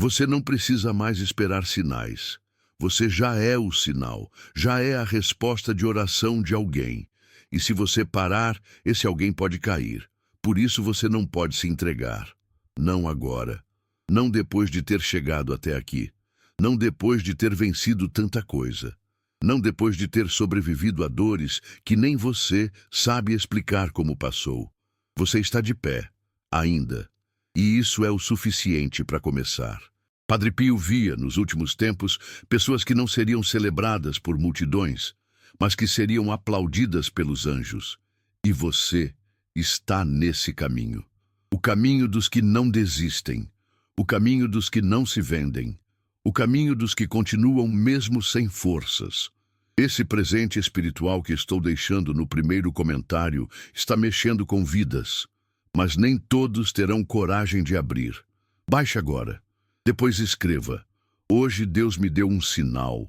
Você não precisa mais esperar sinais. Você já é o sinal, já é a resposta de oração de alguém. E se você parar, esse alguém pode cair. Por isso você não pode se entregar. Não agora. Não depois de ter chegado até aqui. Não depois de ter vencido tanta coisa. Não depois de ter sobrevivido a dores que nem você sabe explicar como passou. Você está de pé, ainda. E isso é o suficiente para começar. Padre Pio via, nos últimos tempos, pessoas que não seriam celebradas por multidões, mas que seriam aplaudidas pelos anjos. E você está nesse caminho. O caminho dos que não desistem. O caminho dos que não se vendem. O caminho dos que continuam mesmo sem forças. Esse presente espiritual que estou deixando no primeiro comentário está mexendo com vidas. Mas nem todos terão coragem de abrir. Baixe agora. Depois escreva: hoje Deus me deu um sinal,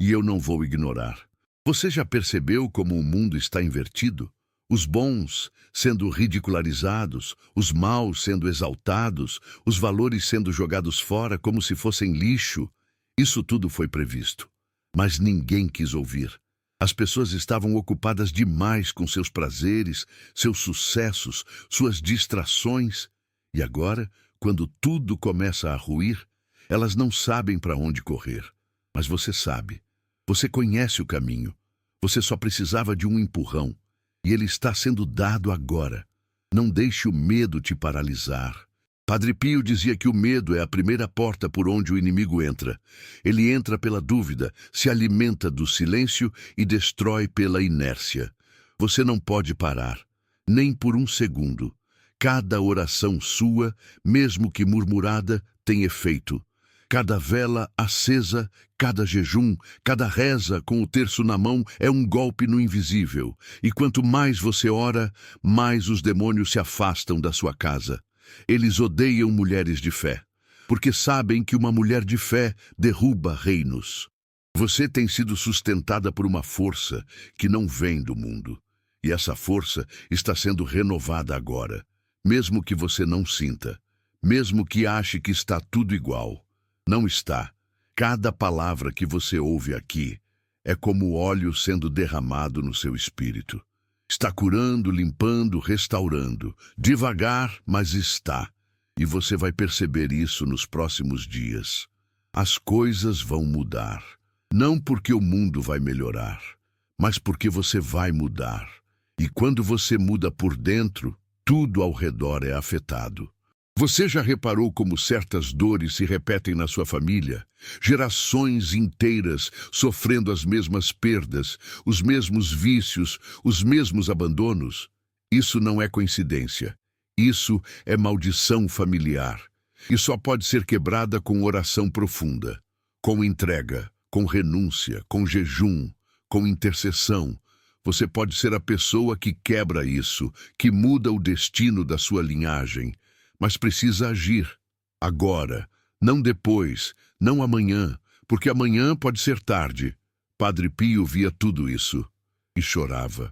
e eu não vou ignorar. Você já percebeu como o mundo está invertido? Os bons sendo ridicularizados, os maus sendo exaltados, os valores sendo jogados fora como se fossem lixo. Isso tudo foi previsto. Mas ninguém quis ouvir. As pessoas estavam ocupadas demais com seus prazeres, seus sucessos, suas distrações. E agora, quando tudo começa a ruir, elas não sabem para onde correr. Mas você sabe. Você conhece o caminho. Você só precisava de um empurrão. E ele está sendo dado agora. Não deixe o medo te paralisar. Padre Pio dizia que o medo é a primeira porta por onde o inimigo entra. Ele entra pela dúvida, se alimenta do silêncio e destrói pela inércia. Você não pode parar, nem por um segundo. Cada oração sua, mesmo que murmurada, tem efeito. Cada vela acesa, cada jejum, cada reza com o terço na mão é um golpe no invisível. E quanto mais você ora, mais os demônios se afastam da sua casa. Eles odeiam mulheres de fé, porque sabem que uma mulher de fé derruba reinos. Você tem sido sustentada por uma força que não vem do mundo. E essa força está sendo renovada agora, mesmo que você não sinta, mesmo que ache que está tudo igual. Não está. Cada palavra que você ouve aqui é como óleo sendo derramado no seu espírito. Está curando, limpando, restaurando. Devagar, mas está. E você vai perceber isso nos próximos dias. As coisas vão mudar. Não porque o mundo vai melhorar, mas porque você vai mudar. E quando você muda por dentro, tudo ao redor é afetado. Você já reparou como certas dores se repetem na sua família? Gerações inteiras sofrendo as mesmas perdas, os mesmos vícios, os mesmos abandonos? Isso não é coincidência. Isso é maldição familiar. E só pode ser quebrada com oração profunda, com entrega, com renúncia, com jejum, com intercessão. Você pode ser a pessoa que quebra isso, que muda o destino da sua linhagem. Mas precisa agir. Agora, não depois, não amanhã, porque amanhã pode ser tarde. Padre Pio via tudo isso e chorava.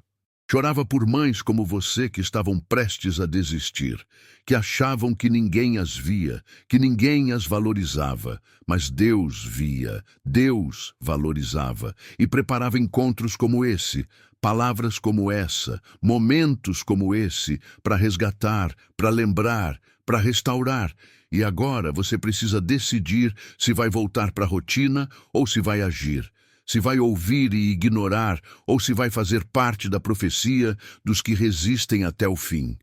Chorava por mães como você que estavam prestes a desistir, que achavam que ninguém as via, que ninguém as valorizava. Mas Deus via, Deus valorizava e preparava encontros como esse, palavras como essa, momentos como esse, para resgatar, para lembrar, para restaurar. E agora você precisa decidir se vai voltar para a rotina ou se vai agir. Se vai ouvir e ignorar, ou se vai fazer parte da profecia dos que resistem até o fim.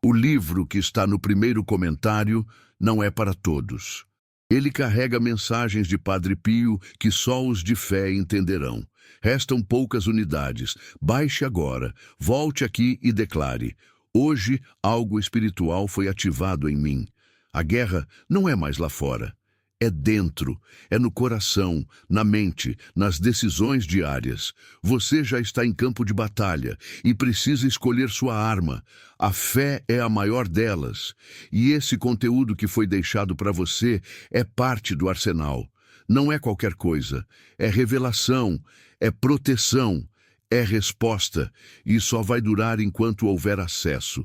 O livro que está no primeiro comentário não é para todos. Ele carrega mensagens de Padre Pio que só os de fé entenderão. Restam poucas unidades. Baixe agora, volte aqui e declare: hoje algo espiritual foi ativado em mim. A guerra não é mais lá fora. É dentro, é no coração, na mente, nas decisões diárias. Você já está em campo de batalha e precisa escolher sua arma. A fé é a maior delas. E esse conteúdo que foi deixado para você é parte do arsenal. Não é qualquer coisa. É revelação, é proteção, é resposta. E só vai durar enquanto houver acesso.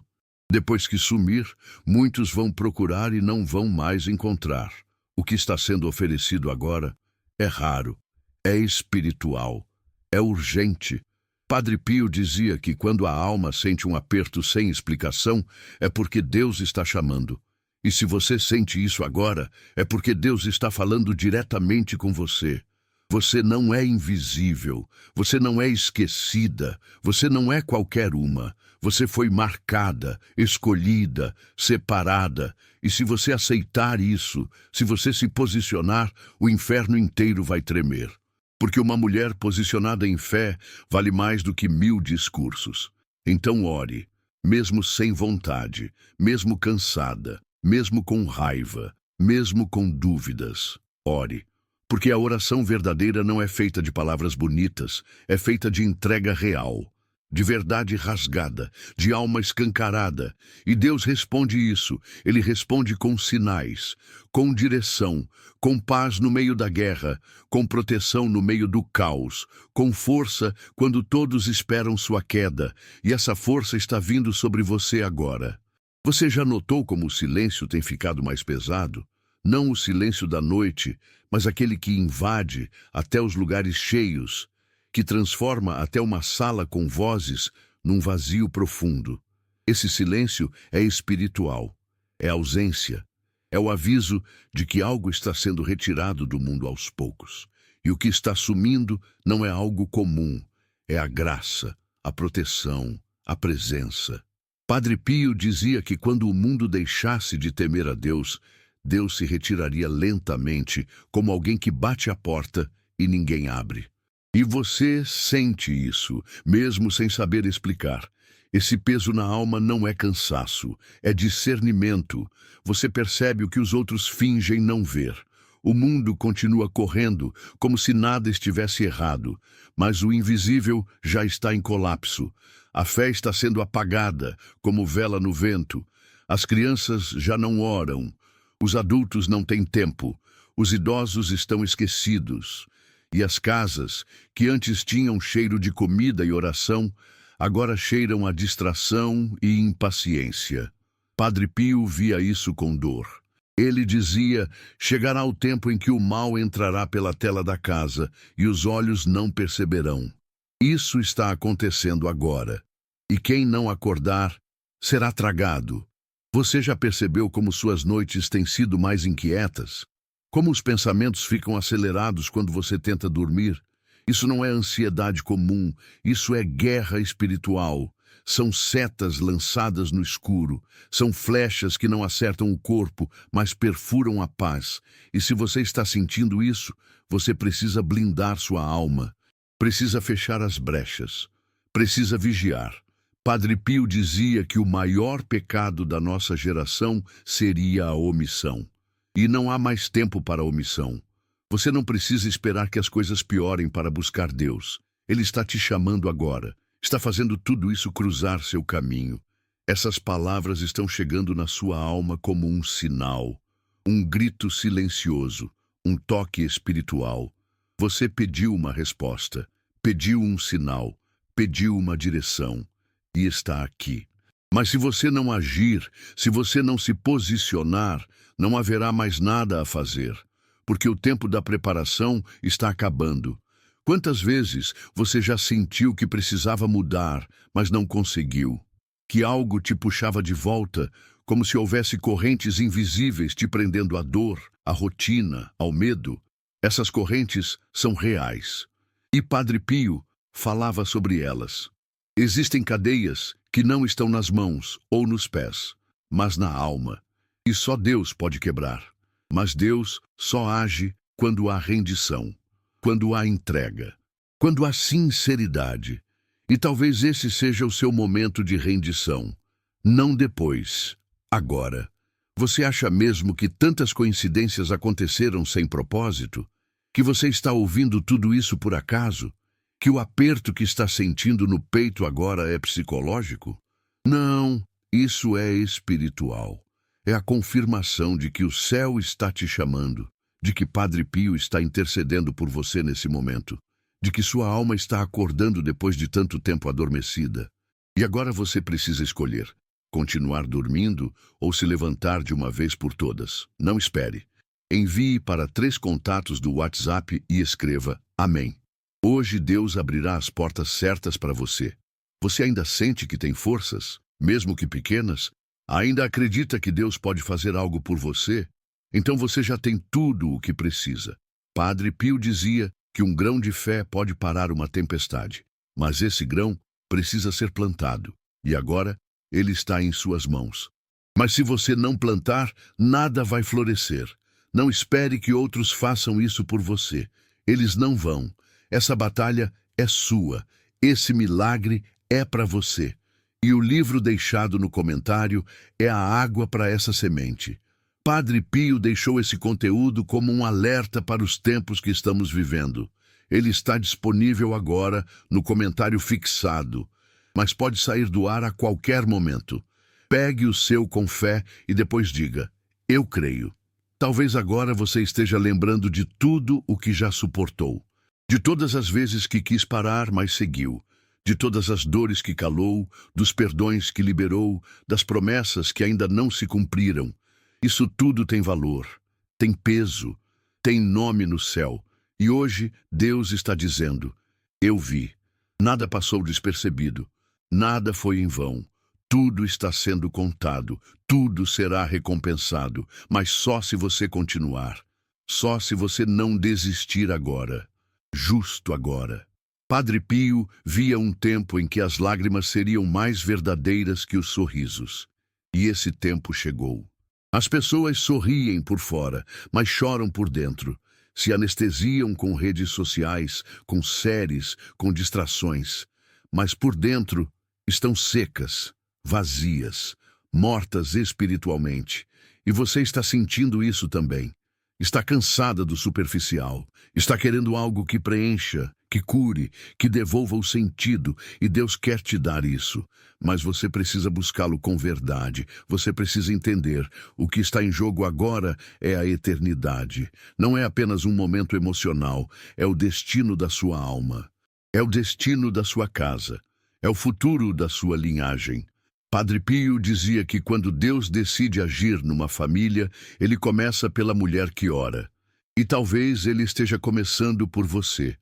Depois que sumir, muitos vão procurar e não vão mais encontrar. O que está sendo oferecido agora é raro, é espiritual, é urgente. Padre Pio dizia que quando a alma sente um aperto sem explicação, é porque Deus está chamando. E se você sente isso agora, é porque Deus está falando diretamente com você. Você não é invisível, você não é esquecida, você não é qualquer uma. Você foi marcada, escolhida, separada. E se você aceitar isso, se você se posicionar, o inferno inteiro vai tremer. Porque uma mulher posicionada em fé vale mais do que 1000 discursos. Então ore, mesmo sem vontade, mesmo cansada, mesmo com raiva, mesmo com dúvidas. Ore. Porque a oração verdadeira não é feita de palavras bonitas, é feita de entrega real, de verdade rasgada, de alma escancarada. E Deus responde isso. Ele responde com sinais, com direção, com paz no meio da guerra, com proteção no meio do caos, com força quando todos esperam sua queda. E essa força está vindo sobre você agora. Você já notou como o silêncio tem ficado mais pesado? Não o silêncio da noite, mas aquele que invade até os lugares cheios, que transforma até uma sala com vozes num vazio profundo. Esse silêncio é espiritual, é ausência, é o aviso de que algo está sendo retirado do mundo aos poucos. E o que está sumindo não é algo comum, é a graça, a proteção, a presença. Padre Pio dizia que quando o mundo deixasse de temer a Deus, Deus se retiraria lentamente, como alguém que bate a porta e ninguém abre. E você sente isso, mesmo sem saber explicar. Esse peso na alma não é cansaço, é discernimento. Você percebe o que os outros fingem não ver. O mundo continua correndo, como se nada estivesse errado, mas o invisível já está em colapso. A fé está sendo apagada, como vela no vento. As crianças já não oram. Os adultos não têm tempo. Os idosos estão esquecidos. E as casas, que antes tinham cheiro de comida e oração, agora cheiram a distração e impaciência. Padre Pio via isso com dor. Ele dizia: chegará o tempo em que o mal entrará pela tela da casa e os olhos não perceberão. Isso está acontecendo agora. E quem não acordar será tragado. Você já percebeu como suas noites têm sido mais inquietas? Como os pensamentos ficam acelerados quando você tenta dormir? Isso não é ansiedade comum, isso é guerra espiritual. São setas lançadas no escuro, são flechas que não acertam o corpo, mas perfuram a paz. E se você está sentindo isso, você precisa blindar sua alma, precisa fechar as brechas, precisa vigiar. Padre Pio dizia que o maior pecado da nossa geração seria a omissão. E não há mais tempo para a omissão. Você não precisa esperar que as coisas piorem para buscar Deus. Ele está te chamando agora. Está fazendo tudo isso cruzar seu caminho. Essas palavras estão chegando na sua alma como um sinal, um grito silencioso, um toque espiritual. Você pediu uma resposta, pediu um sinal, pediu uma direção, e está aqui. Mas se você não agir, se você não se posicionar, não haverá mais nada a fazer, porque o tempo da preparação está acabando. Quantas vezes você já sentiu que precisava mudar, mas não conseguiu? Que algo te puxava de volta, como se houvesse correntes invisíveis te prendendo à dor, à rotina, ao medo? Essas correntes são reais. E Padre Pio falava sobre elas. Existem cadeias que não estão nas mãos ou nos pés, mas na alma. E só Deus pode quebrar. Mas Deus só age quando há rendição, quando há entrega, quando há sinceridade. E talvez esse seja o seu momento de rendição. Não depois, agora. Você acha mesmo que tantas coincidências aconteceram sem propósito? Que você está ouvindo tudo isso por acaso? Que o aperto que está sentindo no peito agora é psicológico? Não, isso é espiritual. É a confirmação de que o céu está te chamando, de que Padre Pio está intercedendo por você nesse momento, de que sua alma está acordando depois de tanto tempo adormecida. E agora você precisa escolher: continuar dormindo ou se levantar de uma vez por todas. Não espere. Envie para 3 contatos do WhatsApp e escreva Amém. Hoje Deus abrirá as portas certas para você. Você ainda sente que tem forças, mesmo que pequenas? Ainda acredita que Deus pode fazer algo por você? Então você já tem tudo o que precisa. Padre Pio dizia que um grão de fé pode parar uma tempestade, mas esse grão precisa ser plantado, e agora ele está em suas mãos. Mas se você não plantar, nada vai florescer. Não espere que outros façam isso por você. Eles não vão. Essa batalha é sua. Esse milagre é para você. E o livro deixado no comentário é a água para essa semente. Padre Pio deixou esse conteúdo como um alerta para os tempos que estamos vivendo. Ele está disponível agora no comentário fixado, mas pode sair do ar a qualquer momento. Pegue o seu com fé e depois diga: eu creio. Talvez agora você esteja lembrando de tudo o que já suportou. De todas as vezes que quis parar, mas seguiu. De todas as dores que calou, dos perdões que liberou, das promessas que ainda não se cumpriram. Isso tudo tem valor, tem peso, tem nome no céu. E hoje Deus está dizendo: eu vi. Nada passou despercebido. Nada foi em vão. Tudo está sendo contado. Tudo será recompensado. Mas só se você continuar. Só se você não desistir agora. Justo agora. Padre Pio via um tempo em que as lágrimas seriam mais verdadeiras que os sorrisos. E esse tempo chegou. As pessoas sorriem por fora, mas choram por dentro. se anestesiam com redes sociais, com séries, com distrações, mas por dentro estão secas, vazias, mortas espiritualmente. E você está sentindo isso também. Está cansada do superficial, está querendo algo que preencha, que cure, que devolva o sentido, e Deus quer te dar isso. Mas você precisa buscá-lo com verdade, você precisa entender, o que está em jogo agora é a eternidade. Não é apenas um momento emocional, é o destino da sua alma, é o destino da sua casa, é o futuro da sua linhagem. Padre Pio dizia que quando Deus decide agir numa família, ele começa pela mulher que ora. E talvez ele esteja começando por você.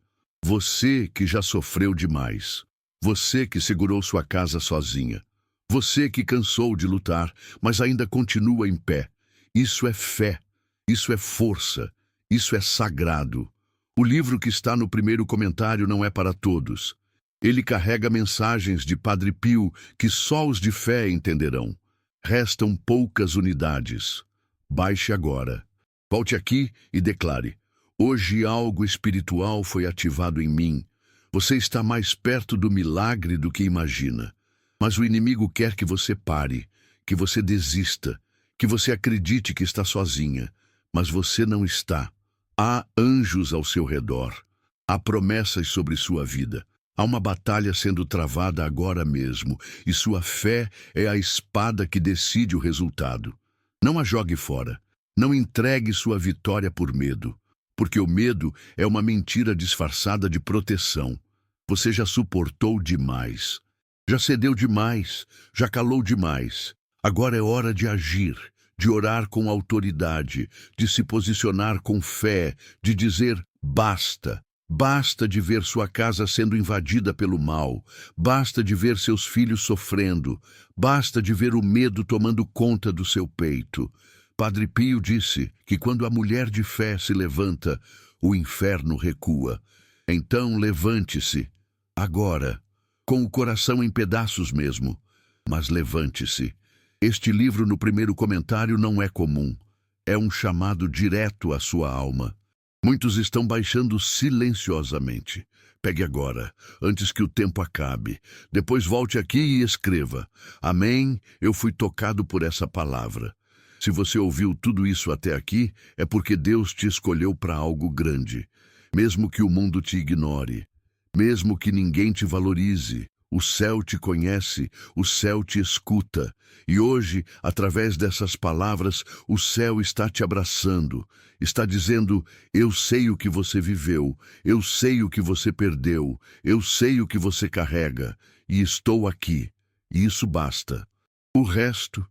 Você que já sofreu demais. Você que segurou sua casa sozinha. Você que cansou de lutar, mas ainda continua em pé. Isso é fé. Isso é força. Isso é sagrado. O livro que está no primeiro comentário não é para todos. Ele carrega mensagens de Padre Pio que só os de fé entenderão. Restam poucas unidades. Baixe agora. Volte aqui e declare: hoje algo espiritual foi ativado em mim. Você está mais perto do milagre do que imagina. Mas o inimigo quer que você pare, que você desista, que você acredite que está sozinha. Mas você não está. Há anjos ao seu redor. Há promessas sobre sua vida. Há uma batalha sendo travada agora mesmo, e sua fé é a espada que decide o resultado. Não a jogue fora. Não entregue sua vitória por medo, porque o medo é uma mentira disfarçada de proteção. Você já suportou demais. Já cedeu demais. Já calou demais. Agora é hora de agir, de orar com autoridade, de se posicionar com fé, de dizer basta. Basta de ver sua casa sendo invadida pelo mal. Basta de ver seus filhos sofrendo. Basta de ver o medo tomando conta do seu peito. Padre Pio disse que quando a mulher de fé se levanta, o inferno recua. Então levante-se, agora, com o coração em pedaços mesmo. Mas levante-se. Este livro no primeiro comentário não é comum. É um chamado direto à sua alma. Muitos estão baixando silenciosamente. Pegue agora, antes que o tempo acabe. Depois volte aqui e escreva: amém, eu fui tocado por essa palavra. Se você ouviu tudo isso até aqui, é porque Deus te escolheu para algo grande. Mesmo que o mundo te ignore, mesmo que ninguém te valorize, o céu te conhece, o céu te escuta. E hoje, através dessas palavras, o céu está te abraçando. Está dizendo: eu sei o que você viveu, eu sei o que você perdeu, eu sei o que você carrega, e estou aqui. E isso basta. O resto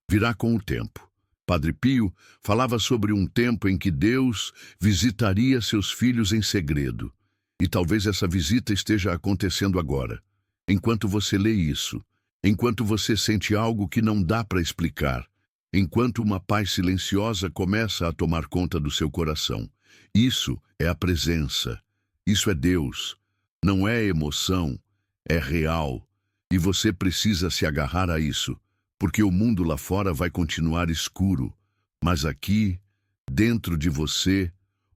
virá com o tempo. Padre Pio falava sobre um tempo em que Deus visitaria seus filhos em segredo. E talvez essa visita esteja acontecendo agora. Enquanto você lê isso, enquanto você sente algo que não dá para explicar, enquanto uma paz silenciosa começa a tomar conta do seu coração. Isso é a presença. Isso é Deus. Não é emoção, é real. E você precisa se agarrar a isso, porque o mundo lá fora vai continuar escuro. Mas aqui, dentro de você,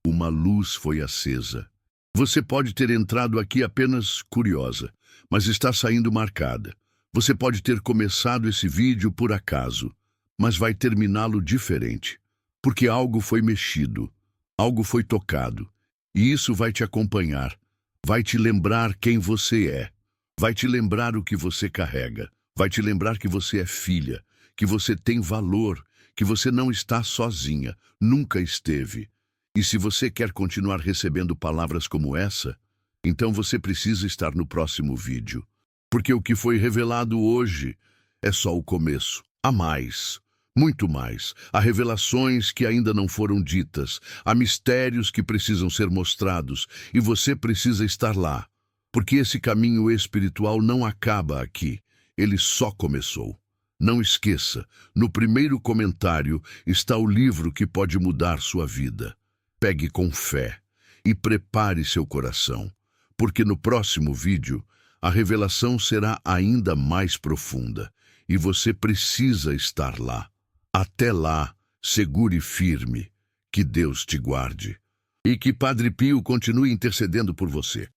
uma luz foi acesa. Você pode ter entrado aqui apenas curiosa, mas está saindo marcada. Você pode ter começado esse vídeo por acaso, mas vai terminá-lo diferente, porque algo foi mexido, algo foi tocado, e isso vai te acompanhar, vai te lembrar quem você é, vai te lembrar o que você carrega, vai te lembrar que você é filha, que você tem valor, que você não está sozinha, nunca esteve. E se você quer continuar recebendo palavras como essa, então você precisa estar no próximo vídeo. Porque o que foi revelado hoje é só o começo. Há mais, muito mais. Há revelações que ainda não foram ditas. Há mistérios que precisam ser mostrados. E você precisa estar lá. Porque esse caminho espiritual não acaba aqui. Ele só começou. Não esqueça, no primeiro comentário está o livro que pode mudar sua vida. Pegue com fé e prepare seu coração, porque no próximo vídeo a revelação será ainda mais profunda e você precisa estar lá. Até lá, segure firme, que Deus te guarde. E que Padre Pio continue intercedendo por você.